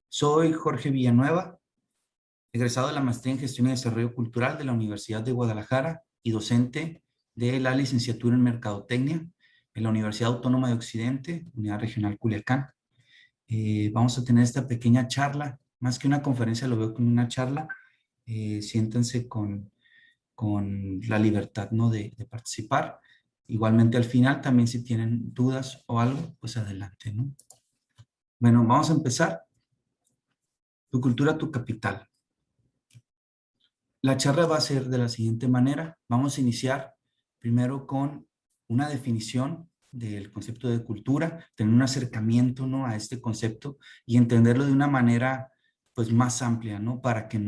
Soy Jorge Villanueva, egresado de la Maestría en Gestión y Desarrollo Cultural de la Universidad de Guadalajara y docente de la licenciatura en Mercadotecnia en la Universidad Autónoma de Occidente, Unidad Regional Culiacán. Vamos a tener esta pequeña charla, más que una conferencia, lo veo como una charla. Siéntense con la libertad, ¿no?, de participar. Igualmente al final también, si tienen dudas o algo, pues adelante, ¿no? Bueno, vamos a empezar. Tu cultura, tu capital. La charla va a ser de la siguiente manera. Vamos a iniciar primero con una definición del concepto de cultura, tener un acercamiento, ¿no?, a este concepto y entenderlo de una manera pues más amplia, ¿no?, para que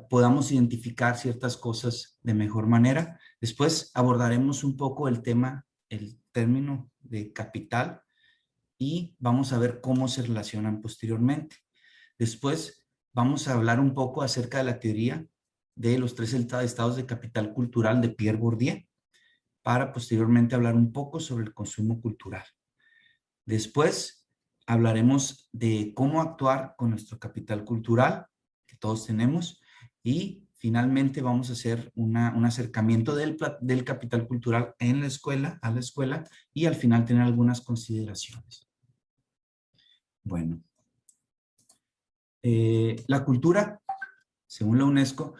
podamos identificar ciertas cosas de mejor manera. Después abordaremos un poco el tema, el término de capital, y vamos a ver cómo se relacionan posteriormente. Después vamos a hablar un poco acerca de la teoría de los tres estados de capital cultural de Pierre Bourdieu, para posteriormente hablar un poco sobre el consumo cultural. Después hablaremos de cómo actuar con nuestro capital cultural, que todos tenemos, y finalmente vamos a hacer un acercamiento del capital cultural en la escuela, a la escuela, y al final tener algunas consideraciones. Bueno, la cultura, según la UNESCO,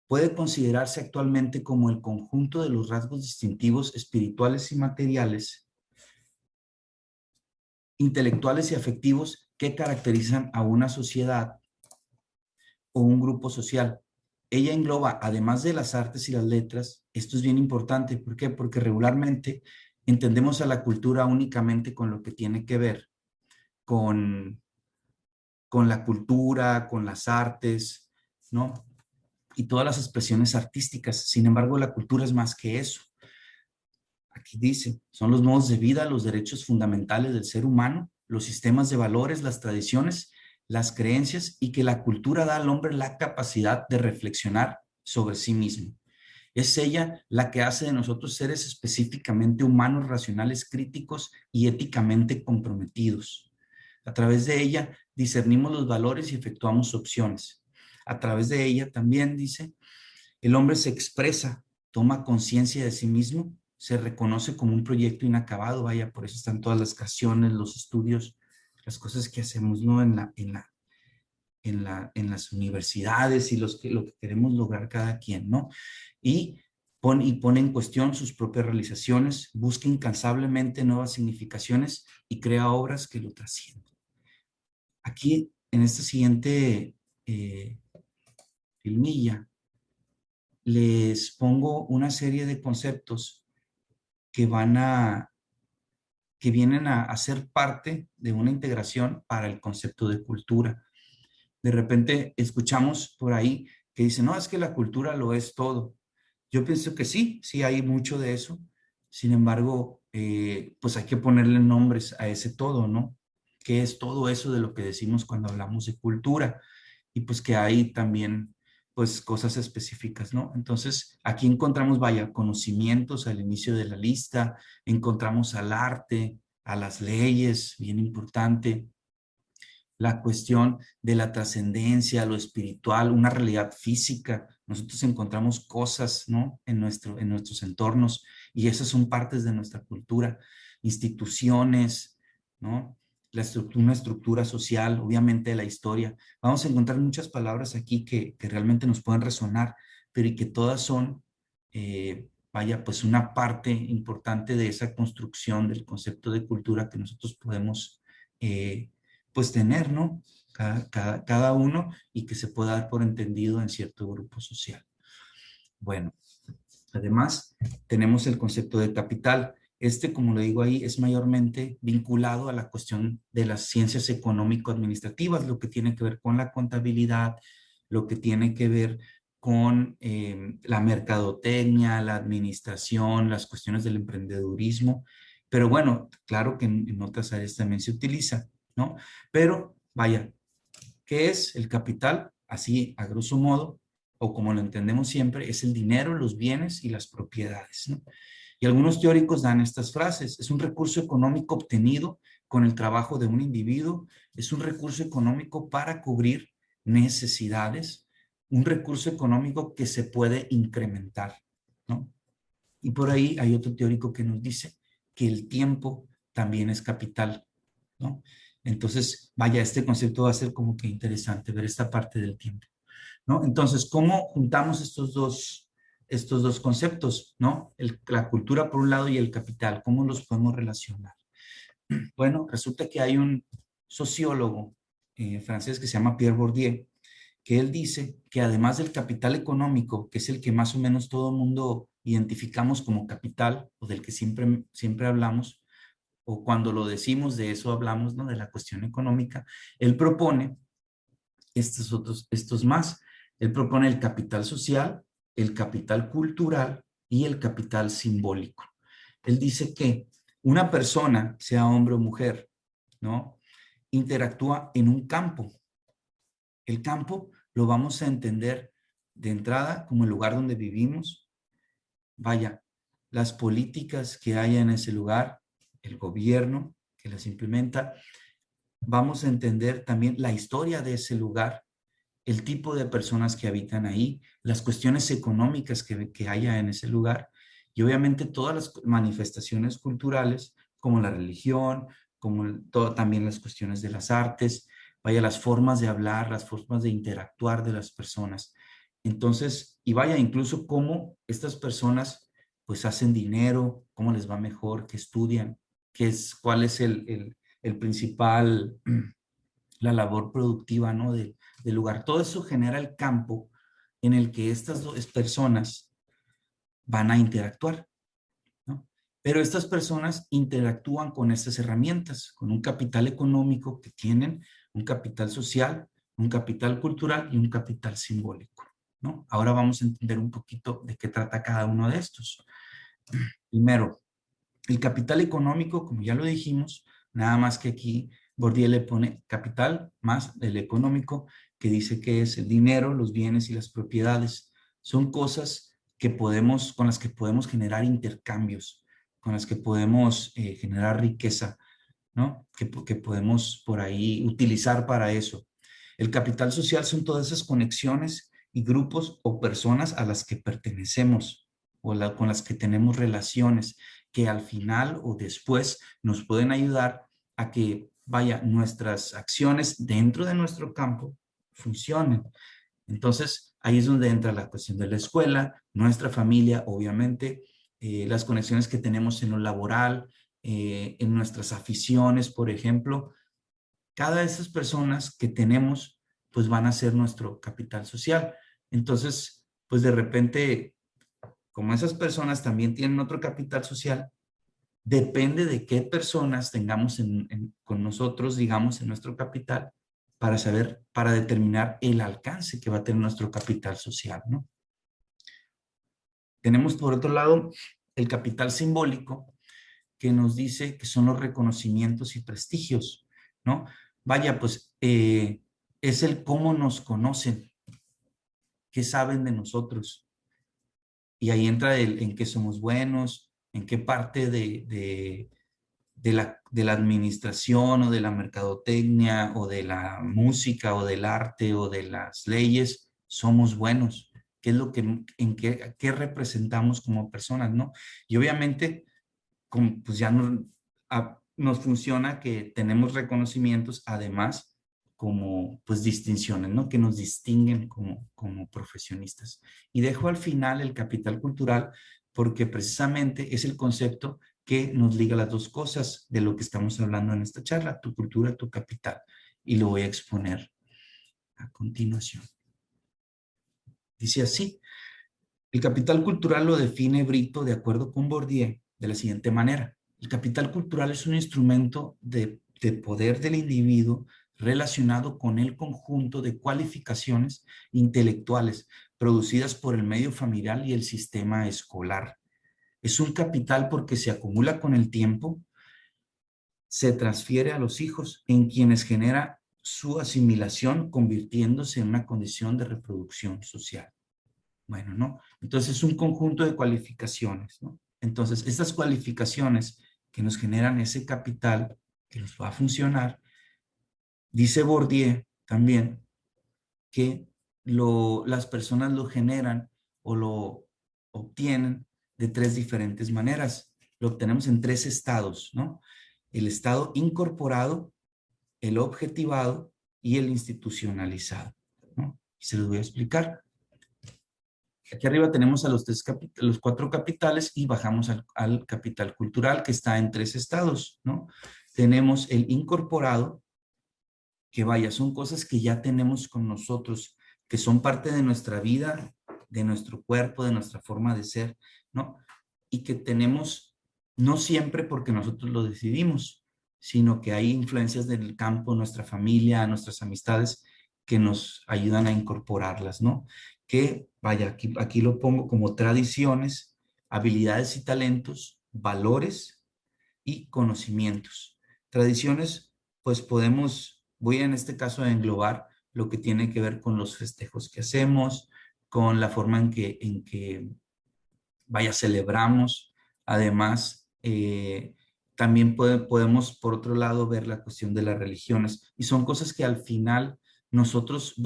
puede considerarse actualmente como el conjunto de los rasgos distintivos espirituales y materiales, intelectuales y afectivos que caracterizan a una sociedad o un grupo social. Ella engloba, además de las artes y las letras, esto es bien importante. ¿Por qué? Porque regularmente entendemos a la cultura únicamente con lo que tiene que ver con la cultura, con las artes, ¿no?, y todas las expresiones artísticas. Sin embargo, la cultura es más que eso. Aquí dice, son los modos de vida, los derechos fundamentales del ser humano, los sistemas de valores, las tradiciones, las creencias, y que la cultura da al hombre la capacidad de reflexionar sobre sí mismo. Es ella la que hace de nosotros seres específicamente humanos, racionales, críticos y éticamente comprometidos. A través de ella discernimos los valores y efectuamos opciones. A través de ella también, dice, el hombre se expresa, toma conciencia de sí mismo, se reconoce como un proyecto inacabado. Vaya, por eso están todas las canciones, los estudios, las cosas que hacemos, ¿no?, en las universidades, y lo que queremos lograr cada quien, ¿no? Y pone en cuestión sus propias realizaciones, busca incansablemente nuevas significaciones y crea obras que lo trascienden. Aquí, en esta siguiente filmilla, les pongo una serie de conceptos que vienen a ser parte de una integración para el concepto de cultura. De repente escuchamos por ahí que dicen, no, es que la cultura lo es todo. Yo pienso que sí, sí hay mucho de eso. Sin embargo, pues hay que ponerle nombres a ese todo, ¿no? ¿Qué es todo eso de lo que decimos cuando hablamos de cultura? Y pues que hay también, pues, cosas específicas, ¿no? Entonces, aquí encontramos, vaya, conocimientos al inicio de la lista, encontramos al arte, a las leyes, bien importante, la cuestión de la trascendencia, lo espiritual, una realidad física. Nosotros encontramos cosas, ¿no?, en nuestros entornos, y esas son partes de nuestra cultura. Instituciones, ¿no? Una estructura social, obviamente la historia. Vamos a encontrar muchas palabras aquí que realmente nos pueden resonar, pero y que todas son, vaya, pues una parte importante de esa construcción del concepto de cultura que nosotros podemos pues tener, ¿no? Cada uno, y que se pueda dar por entendido en cierto grupo social. Bueno, además tenemos el concepto de capital. Como lo digo ahí, es mayormente vinculado a la cuestión de las ciencias económico-administrativas, lo que tiene que ver con la contabilidad, lo que tiene que ver con la mercadotecnia, la administración, las cuestiones del emprendedurismo. Pero bueno, claro que en otras áreas también se utiliza, ¿no? Pero vaya, ¿qué es el capital? Así, a grosso modo, o como lo entendemos siempre, es el dinero, los bienes y las propiedades, ¿no? Y algunos teóricos dan estas frases: es un recurso económico obtenido con el trabajo de un individuo, es un recurso económico para cubrir necesidades, un recurso económico que se puede incrementar, ¿no? Y por ahí hay otro teórico que nos dice que el tiempo también es capital, ¿no? Entonces, vaya, este concepto va a ser como que interesante ver esta parte del tiempo, ¿no? Entonces, ¿cómo juntamos estos dos conceptos, ¿no? La cultura por un lado y el capital, ¿cómo los podemos relacionar? Bueno, resulta que hay un sociólogo francés que se llama Pierre Bourdieu, que él dice que además del capital económico, que es el que más o menos todo el mundo identificamos como capital, o del que siempre hablamos, o cuando lo decimos de eso hablamos, ¿no? De la cuestión económica, él propone estos más. Él propone el capital social, el capital cultural y el capital simbólico. Él dice que una persona, sea hombre o mujer, ¿no? Interactúa en un campo. El campo lo vamos a entender de entrada como el lugar donde vivimos. Vaya, las políticas que haya en ese lugar, el gobierno que las implementa. Vamos a entender también la historia de ese lugar, el tipo de personas que habitan ahí, las cuestiones económicas que haya en ese lugar y obviamente todas las manifestaciones culturales como la religión, como también las cuestiones de las artes, vaya, las formas de hablar, las formas de interactuar de las personas. Entonces, y vaya, incluso cómo estas personas pues hacen dinero, cómo les va mejor, qué estudian, cuál es el principal, la labor productiva, ¿no? Del lugar. Todo eso genera el campo en el que estas dos personas van a interactuar, ¿no? Pero estas personas interactúan con estas herramientas, con un capital económico que tienen, un capital social, un capital cultural y un capital simbólico, ¿no? Ahora vamos a entender un poquito de qué trata cada uno de estos. Primero, el capital económico, como ya lo dijimos, nada más que aquí Bourdieu le pone capital más el económico, que dice que es el dinero, los bienes y las propiedades. Son cosas con las que podemos generar intercambios, con las que podemos generar riqueza, ¿no? Que podemos por ahí utilizar para eso. El capital social son todas esas conexiones y grupos o personas a las que pertenecemos o con las que tenemos relaciones, que al final o después nos pueden ayudar a que, vaya, nuestras acciones dentro de nuestro campo funcionen. Entonces, ahí es donde entra la cuestión de la escuela, nuestra familia, obviamente, las conexiones que tenemos en lo laboral, en nuestras aficiones, por ejemplo. Cada de esas personas que tenemos, pues van a ser nuestro capital social. Entonces, pues de repente, como esas personas también tienen otro capital social, depende de qué personas tengamos con nosotros, digamos, en nuestro capital, para saber, para determinar el alcance que va a tener nuestro capital social, ¿no? Tenemos por otro lado el capital simbólico, que nos dice que son los reconocimientos y prestigios, ¿no? Vaya, pues es el cómo nos conocen, qué saben de nosotros. Y ahí entra en qué somos buenos, en qué parte de la administración o de la mercadotecnia o de la música o del arte o de las leyes somos buenos, qué es lo que, qué representamos como personas, ¿no? Y obviamente, pues ya nos funciona que tenemos reconocimientos, además, como pues distinciones, ¿no? Que nos distinguen como profesionistas. Y dejo al final el capital cultural porque precisamente es el concepto que nos liga las dos cosas de lo que estamos hablando en esta charla, tu cultura, tu capital. Y lo voy a exponer a continuación. Dice así: el capital cultural lo define Brito de acuerdo con Bourdieu de la siguiente manera: el capital cultural es un instrumento de poder del individuo relacionado con el conjunto de cualificaciones intelectuales producidas por el medio familiar y el sistema escolar. Es un capital porque se acumula con el tiempo, se transfiere a los hijos, en quienes genera su asimilación, convirtiéndose en una condición de reproducción social. Bueno, ¿no? Entonces es un conjunto de cualificaciones, ¿no? Entonces, estas cualificaciones que nos generan ese capital que nos va a funcionar, dice Bourdieu también que las personas lo generan o lo obtienen de tres diferentes maneras. Lo obtenemos en tres estados, ¿no? El estado incorporado, el objetivado y el institucionalizado, ¿no? Y se los voy a explicar. Aquí arriba tenemos a los cuatro capitales y bajamos al capital cultural que está en tres estados, ¿no? Tenemos el incorporado, que vaya, son cosas que ya tenemos con nosotros, que son parte de nuestra vida, de nuestro cuerpo, de nuestra forma de ser, ¿no? Y que tenemos no siempre porque nosotros lo decidimos, sino que hay influencias del campo, nuestra familia, nuestras amistades, que nos ayudan a incorporarlas, ¿no? Que, vaya, aquí lo pongo como tradiciones, habilidades y talentos, valores y conocimientos. Tradiciones, pues voy en este caso a englobar lo que tiene que ver con los festejos que hacemos, con la forma en que vaya, celebramos. Además, también podemos, por otro lado, ver la cuestión de las religiones. Y son cosas que al final nosotros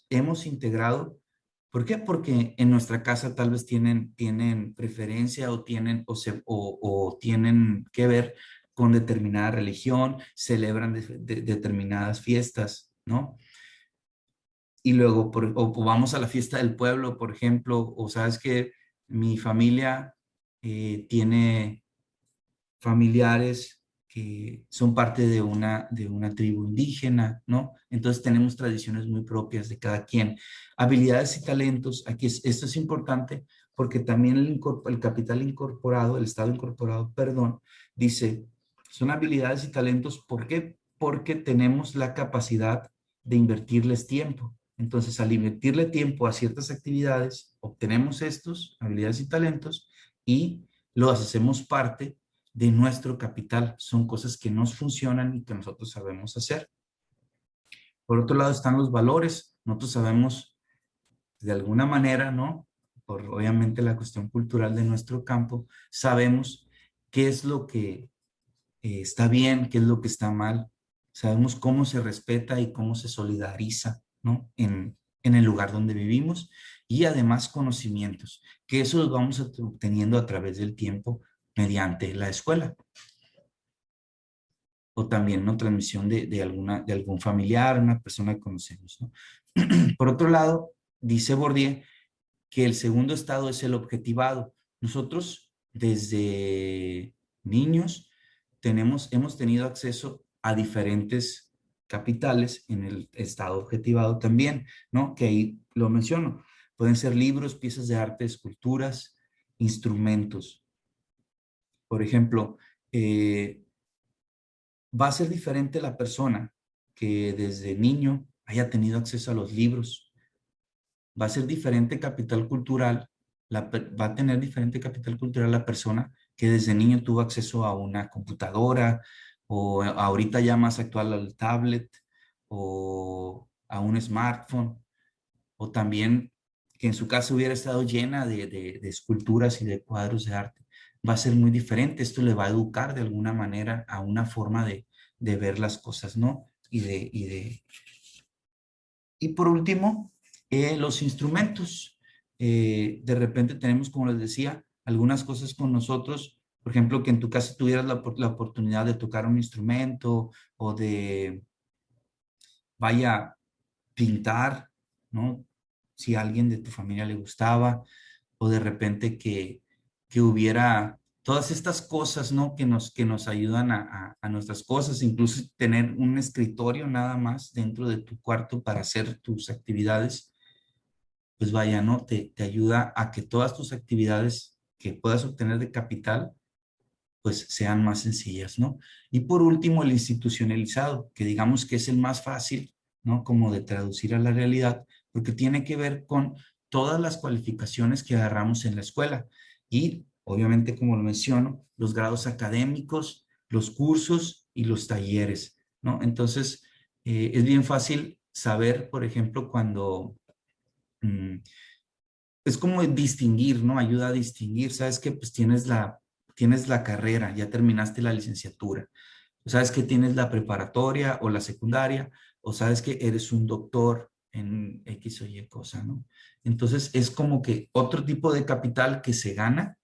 hemos integrado. ¿Por qué? Porque en nuestra casa tal vez tienen preferencia o tienen que ver con determinada religión, celebran determinadas fiestas, ¿no? Y luego, o vamos a la fiesta del pueblo, por ejemplo, o sabes que mi familia tiene familiares que son parte de una tribu indígena, ¿no? Entonces tenemos tradiciones muy propias de cada quien. Habilidades y talentos, esto es importante porque también el capital incorporado, el estado incorporado, perdón, dice, son habilidades y talentos, ¿por qué? Porque tenemos la capacidad de invertirles tiempo. Entonces, al invertirle tiempo a ciertas actividades, obtenemos estos habilidades y talentos y los hacemos parte de nuestro capital. Son cosas que nos funcionan y que nosotros sabemos hacer. Por otro lado están los valores. Nosotros sabemos de alguna manera, ¿no? Por obviamente la cuestión cultural de nuestro campo, sabemos qué es lo que está bien, qué es lo que está mal. Sabemos cómo se respeta y cómo se solidariza, ¿no? En el lugar donde vivimos y además conocimientos, que eso los vamos obteniendo a través del tiempo mediante la escuela o también no transmisión de algún familiar, una persona que conocemos, ¿no? Por otro lado, dice Bourdieu que el segundo estado es el objetivado. Nosotros desde niños hemos tenido acceso a diferentes capitales en el estado objetivado también, ¿no? Que ahí lo menciono. Pueden ser libros, piezas de arte, esculturas, instrumentos. Por ejemplo, va a ser diferente la persona que desde niño haya tenido acceso a los libros. Va a ser diferente capital cultural, va a tener diferente capital cultural la persona que desde niño tuvo acceso a una computadora o ahorita ya más actual al tablet o a un smartphone o también que en su casa hubiera estado llena de esculturas y de cuadros de arte. Va a ser muy diferente. Esto le va a educar de alguna manera a una forma de ver las cosas, ¿no? Y por último, los instrumentos. De repente tenemos, como les decía, algunas cosas con nosotros. Por ejemplo, que en tu casa tuvieras la oportunidad de tocar un instrumento o vaya, pintar, ¿no? Si a alguien de tu familia le gustaba, o de repente que hubiera todas estas cosas, ¿no? Que nos ayudan a nuestras cosas, incluso tener un escritorio nada más dentro de tu cuarto para hacer tus actividades, pues vaya, ¿no? Te ayuda a que todas tus actividades que puedas obtener de capital, pues sean más sencillas, ¿no? Y por último, el institucionalizado, que digamos que es el más fácil, ¿no? Como de traducir a la realidad, porque tiene que ver con todas las cualificaciones que agarramos en la escuela y, obviamente, como lo menciono, los grados académicos, los cursos y los talleres, ¿no? Entonces, es bien fácil saber, por ejemplo, cuando es como distinguir, ¿no? Ayuda a distinguir, sabes que pues tienes la carrera, ya terminaste la licenciatura, o sabes que tienes la preparatoria o la secundaria, o sabes que eres un doctor en X o Y cosa, ¿no? Entonces es como que otro tipo de capital que se gana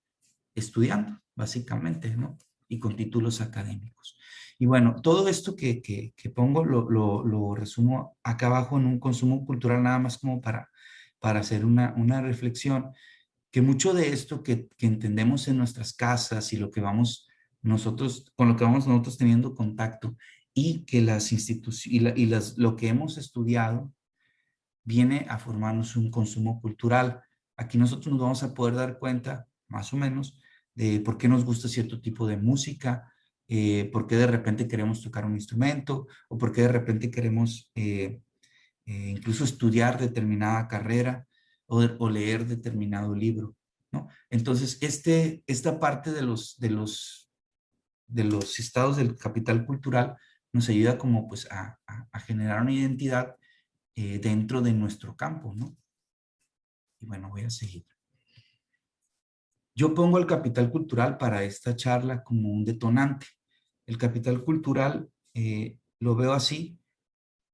estudiando, básicamente, ¿no? Y con títulos académicos. Y bueno, todo esto que pongo lo resumo acá abajo en un consumo cultural, nada más como para hacer una reflexión, que mucho de esto que entendemos en nuestras casas y lo que vamos nosotros, con lo que vamos nosotros teniendo contacto y que las instituciones lo que hemos estudiado viene a formarnos un consumo cultural. Aquí nosotros nos vamos a poder dar cuenta, más o menos, de por qué nos gusta cierto tipo de música, por qué de repente queremos tocar un instrumento o por qué de repente queremos incluso estudiar determinada carrera o leer determinado libro, ¿no? Entonces, esta parte de los estados del capital cultural nos ayuda como pues a generar una identidad dentro de nuestro campo, ¿no? Y bueno, voy a seguir. Yo pongo el capital cultural para esta charla como un detonante. El capital cultural lo veo así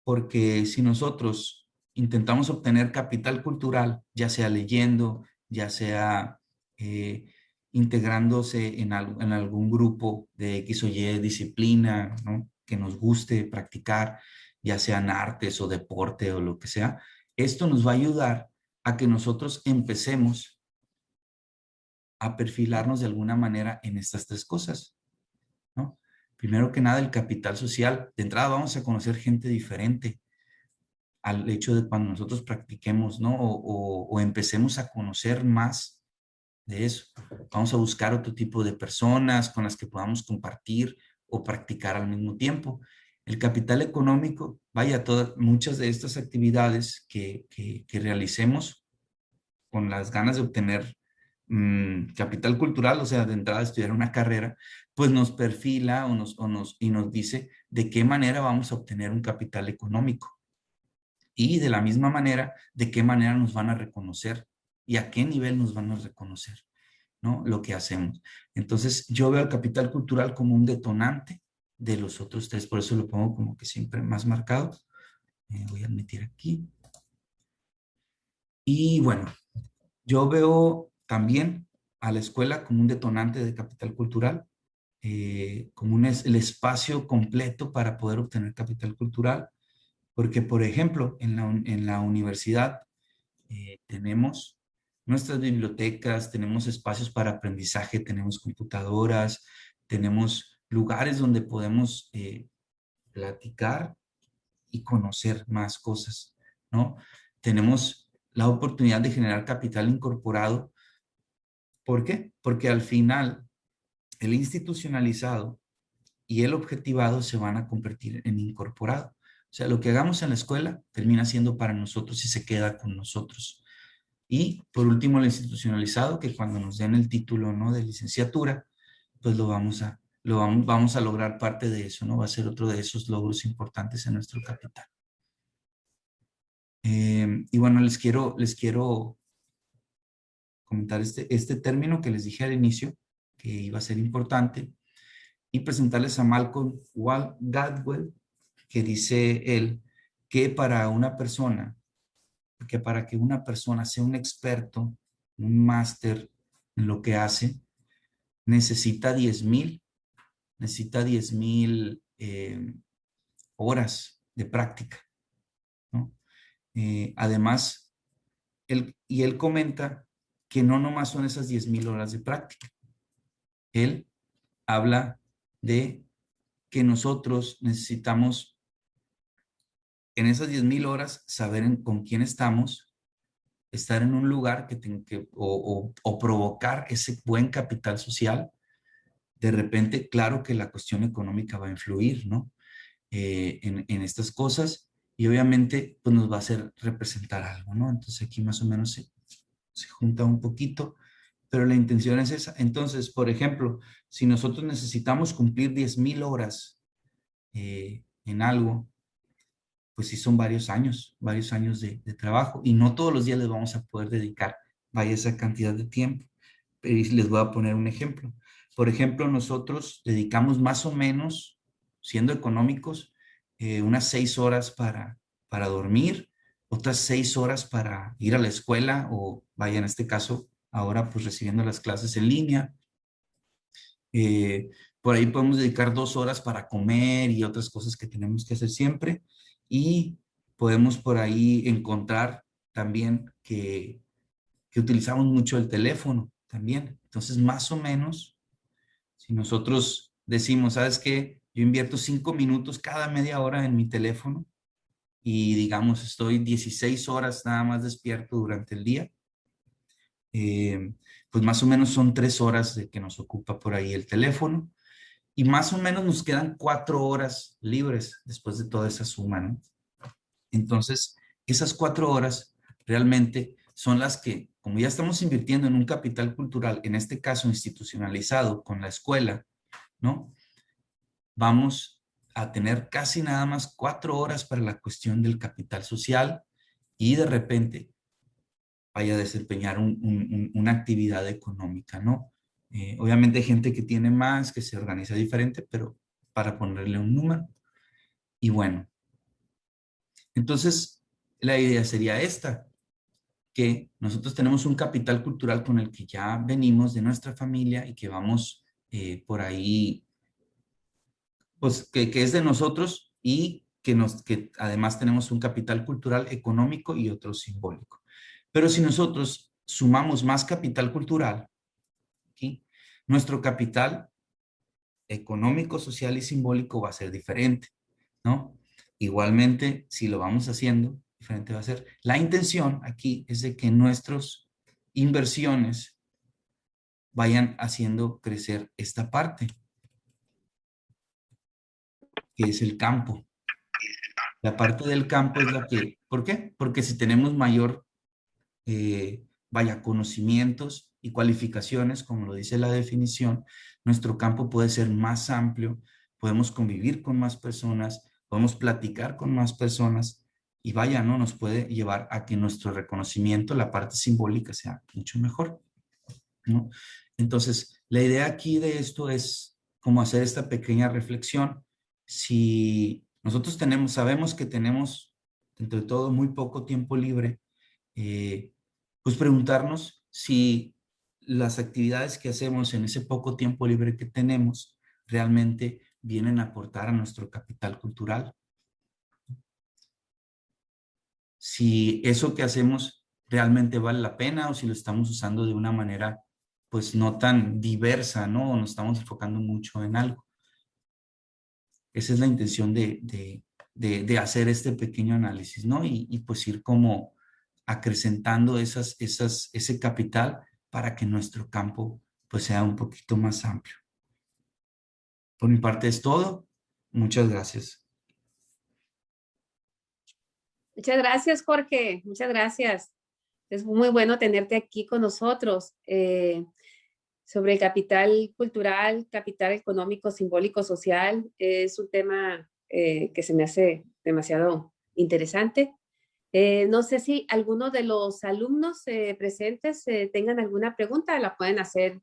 porque si nosotros intentamos obtener capital cultural, ya sea leyendo, ya sea eh, integrándose en algún grupo de X o Y disciplina, ¿no? Que nos guste practicar, ya sean artes o deporte o lo que sea, esto nos va a ayudar a que nosotros empecemos a perfilarnos de alguna manera en estas tres cosas, ¿no? Primero que nada, el capital social. De entrada vamos a conocer gente diferente al hecho de cuando nosotros practiquemos, ¿no? O empecemos a conocer más de eso. Vamos a buscar otro tipo de personas con las que podamos compartir o practicar al mismo tiempo. El capital económico, vaya, muchas de estas actividades que realicemos con las ganas de obtener capital cultural, o sea, de entrada estudiar una carrera, pues nos perfila y nos dice de qué manera vamos a obtener un capital económico y de la misma manera, de qué manera nos van a reconocer y a qué nivel nos van a reconocer, ¿no? Lo que hacemos. Entonces, yo veo el capital cultural como un detonante de los otros tres, por eso lo pongo como que siempre más marcado. Voy a meter aquí. Y bueno, yo veo también a la escuela como un detonante de capital cultural, como el espacio completo para poder obtener capital cultural, porque, por ejemplo, en la universidad tenemos nuestras bibliotecas, tenemos espacios para aprendizaje, tenemos computadoras, tenemos lugares donde podemos platicar y conocer más cosas, ¿no? Tenemos la oportunidad de generar capital incorporado. ¿Por qué? Porque al final el institucionalizado y el objetivado se van a convertir en incorporado. O sea, lo que hagamos en la escuela termina siendo para nosotros y se queda con nosotros. Y por último, el institucionalizado, que cuando nos den el título, ¿no? De licenciatura, pues vamos a lograr parte de eso, ¿no? Va a ser otro de esos logros importantes en nuestro capital. Y bueno, les quiero comentar este término que les dije al inicio, que iba a ser importante, y presentarles a Malcolm Gladwell, que dice él que para que una persona sea un experto, un máster en lo que hace, necesita 10,000 horas de práctica, ¿no? Además, él comenta que no nomás son esas 10,000 horas de práctica. Él habla de que nosotros necesitamos en esas 10,000 horas saber con quién estamos, estar en un lugar o provocar ese buen capital social. De repente, claro que la cuestión económica va a influir, ¿no? En estas cosas y obviamente pues nos va a hacer representar algo, ¿no? Entonces aquí más o menos se junta un poquito, pero la intención es esa. Entonces, por ejemplo, si nosotros necesitamos cumplir 10,000 horas en algo, pues sí son varios años de trabajo y no todos los días les vamos a poder dedicar vaya esa cantidad de tiempo. Y les voy a poner un ejemplo. Por ejemplo, nosotros dedicamos más o menos, siendo económicos, unas 6 horas para dormir, otras 6 horas para ir a la escuela o vaya en este caso, ahora pues recibiendo las clases en línea. Por ahí podemos dedicar 2 horas para comer y otras cosas que tenemos que hacer siempre. Y podemos por ahí encontrar también que utilizamos mucho el teléfono también. Entonces, más o menos, si nosotros decimos, ¿sabes qué? Yo invierto 5 minutos cada media hora en mi teléfono y digamos, estoy 16 horas nada más despierto durante el día, eh, pues más o menos son 3 horas de que nos ocupa por ahí el teléfono y más o menos nos quedan 4 horas libres después de toda esa suma, ¿no? Entonces, esas 4 horas realmente son las que, como ya estamos invirtiendo en un capital cultural, en este caso institucionalizado con la escuela, ¿no? Vamos a tener casi nada más 4 horas para la cuestión del capital social y de repente vaya a desempeñar una actividad económica, ¿no? Obviamente hay gente que tiene más, que se organiza diferente, pero para ponerle un número. Y bueno, entonces la idea sería esta, que nosotros tenemos un capital cultural con el que ya venimos de nuestra familia y que vamos por ahí, pues que es de nosotros y que además tenemos un capital cultural económico y otro simbólico. Pero si nosotros sumamos más capital cultural, ¿sí? Nuestro capital económico, social y simbólico va a ser diferente, ¿no? Igualmente, si lo vamos haciendo, diferente va a ser. La intención aquí es de que nuestras inversiones vayan haciendo crecer esta parte, que es el campo. La parte del campo es la que, ¿por qué? Porque si tenemos mayor, vaya, conocimientos y cualificaciones, como lo dice la definición, nuestro campo puede ser más amplio, podemos convivir con más personas, podemos platicar con más personas y vaya, ¿no? Nos puede llevar a que nuestro reconocimiento, la parte simbólica, sea mucho mejor, ¿no? Entonces, la idea aquí de esto es como hacer esta pequeña reflexión. Si nosotros sabemos que tenemos, entre todo, muy poco tiempo libre, eh, pues preguntarnos si las actividades que hacemos en ese poco tiempo libre que tenemos realmente vienen a aportar a nuestro capital cultural. Si eso que hacemos realmente vale la pena o si lo estamos usando de una manera pues no tan diversa, ¿no? O nos estamos enfocando mucho en algo. Esa es la intención de hacer este pequeño análisis, ¿no? Y pues ir como acrecentando ese capital para que nuestro campo pues sea un poquito más amplio. Por mi parte es todo. Muchas gracias. Muchas gracias, Jorge. Muchas gracias. Es muy bueno tenerte aquí con nosotros sobre el capital cultural, capital económico, simbólico, social. Es un tema que se me hace demasiado interesante. No sé si alguno de los alumnos presentes tengan alguna pregunta, la pueden hacer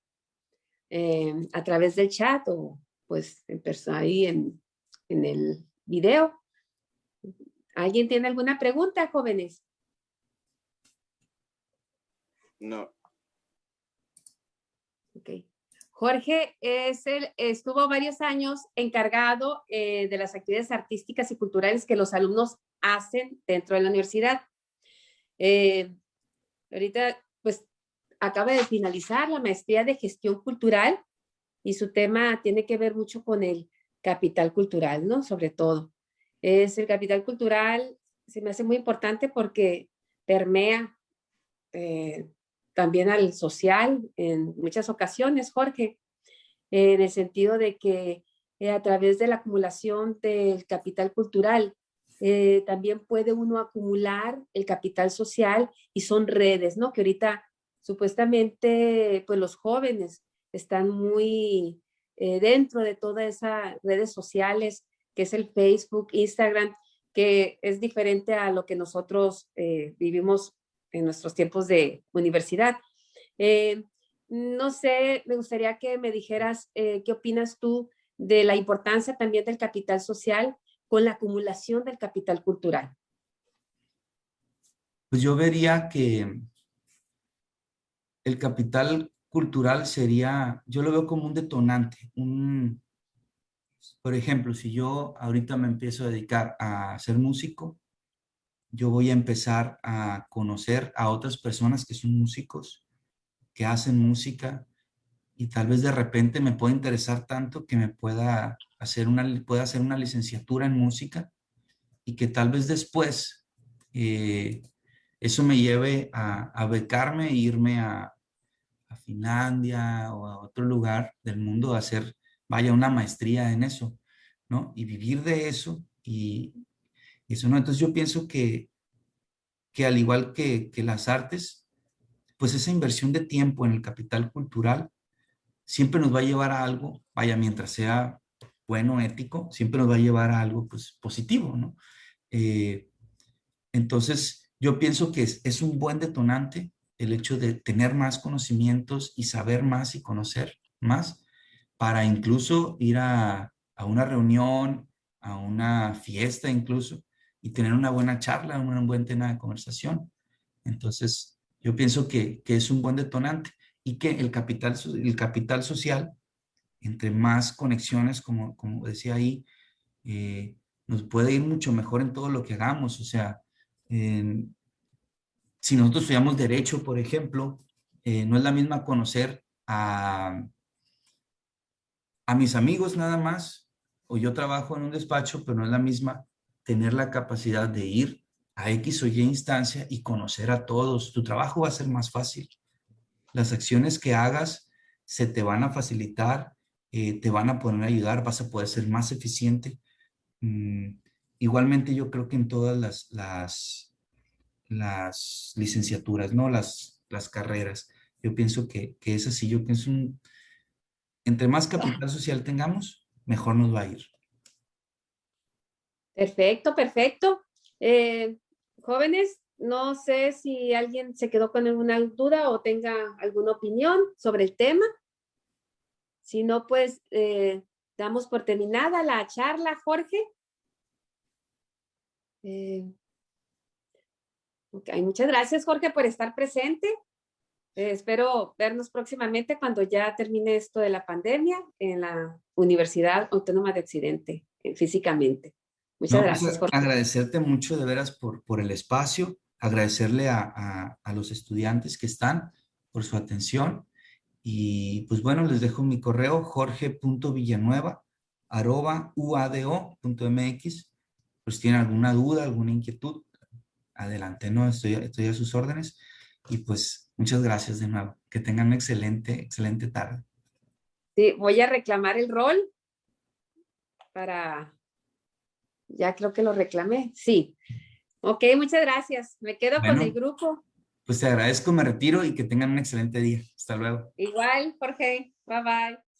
a través del chat o pues en ahí en el video. ¿Alguien tiene alguna pregunta, jóvenes? No. Ok. Jorge estuvo varios años encargado de las actividades artísticas y culturales que los alumnos hacen dentro de la universidad. Ahorita, pues, acaba de finalizar la maestría de gestión cultural y su tema tiene que ver mucho con el capital cultural, ¿no? Sobre todo. Es el capital cultural, se me hace muy importante porque permea también al social en muchas ocasiones, Jorge, en el sentido de que a través de la acumulación del capital cultural, también puede uno acumular el capital social y son redes, ¿no? Que ahorita supuestamente, pues los jóvenes están muy dentro de todas esas redes sociales, que es el Facebook, Instagram, que es diferente a lo que nosotros vivimos en nuestros tiempos de universidad. No sé, me gustaría que me dijeras qué opinas tú de la importancia también del capital social con la acumulación del capital cultural. Pues yo vería que el capital cultural sería, yo lo veo como un detonante, por ejemplo, si yo ahorita me empiezo a dedicar a ser músico, yo voy a empezar a conocer a otras personas que son músicos, que hacen música, y tal vez de repente me pueda interesar tanto que me pueda hacer una licenciatura en música, y que tal vez después eso me lleve a becarme e irme a Finlandia o a otro lugar del mundo a hacer, vaya, una maestría en eso, ¿no? Y vivir de eso y eso, ¿no? Entonces yo pienso que al igual que las artes, pues esa inversión de tiempo en el capital cultural siempre nos va a llevar a algo, vaya, mientras sea bueno, ético, siempre nos va a llevar a algo, pues, positivo, ¿no? Eh, entonces, yo pienso que es un buen detonante el hecho de tener más conocimientos y saber más y conocer más para incluso ir a una reunión, a una fiesta incluso, y tener una buena charla, un buen tema de conversación. Entonces, yo pienso que es un buen detonante y que el capital social, entre más conexiones, como decía ahí, eh, nos puede ir mucho mejor en todo lo que hagamos. O sea, en- si nosotros estudiamos derecho, por ejemplo, no es la misma conocer a mis amigos nada más, o yo trabajo en un despacho, pero no es la misma tener la capacidad de ir a X o Y instancia y conocer a todos. Tu trabajo va a ser más fácil. Las acciones que hagas se te van a facilitar, te van a poder ayudar, vas a poder ser más eficiente. Mm, igualmente yo creo que en todas las licenciaturas, ¿no? Las carreras. Yo pienso que es así, yo pienso, entre más capital social tengamos, mejor nos va a ir. Perfecto, perfecto. Eh, jóvenes, no sé si alguien se quedó con alguna duda o tenga alguna opinión sobre el tema. Si no, pues damos por terminada la charla, Jorge. Eh, okay. Muchas gracias, Jorge, por estar presente. Espero vernos próximamente cuando ya termine esto de la pandemia en la Universidad Autónoma de Occidente, físicamente. Muchas No, pues gracias, Jorge. agradecerte mucho de veras por el espacio, agradecerle a los estudiantes que están por su atención. Y pues bueno, les dejo mi correo jorge.villanueva@uado.mx. Pues si tienen alguna duda, alguna inquietud, adelante, ¿no? Estoy a sus órdenes. Y pues muchas gracias de nuevo. Que tengan una excelente tarde. Sí, voy a reclamar el rol para, ya creo que lo reclamé. Sí. Ok, muchas gracias. Me quedo con el Bueno, grupo. pues te agradezco, me retiro y que tengan un excelente día. Hasta luego. Igual, Jorge. Bye bye.